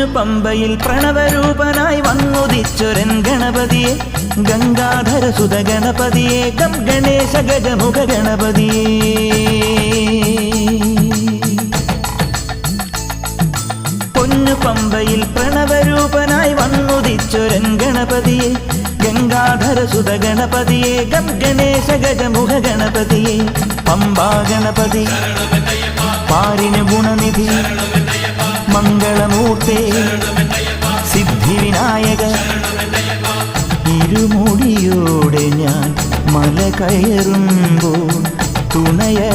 പൊന്നു പമ്പയിൽ പ്രണവരൂപനായി വന്നുദിച്ചൊരൻ ഗണപതിയെ ഗംഗാധര സുത ഗണപതിയെ ഗം ഗണേശ ഗജമുഖ ഗണപതിയെ പൊന്നു പമ്പയിൽ പ്രണവരൂപനായി വന്നുദിച്ചൊരൻ ഗണപതിയെ ഗംഗാധര സുത ഗണപതിയെ ഗം ഗണേശ ഗജമുഖ ഗണപതിയെ പമ്പാ ഗണപതി പാരിന് ഗുണനിധി മംഗളമൂർത്തേ സിദ്ധിവിനായക ഇരുമുടിയോടെ ഞാൻ മല കയറുമ്പോൾ തുണയരു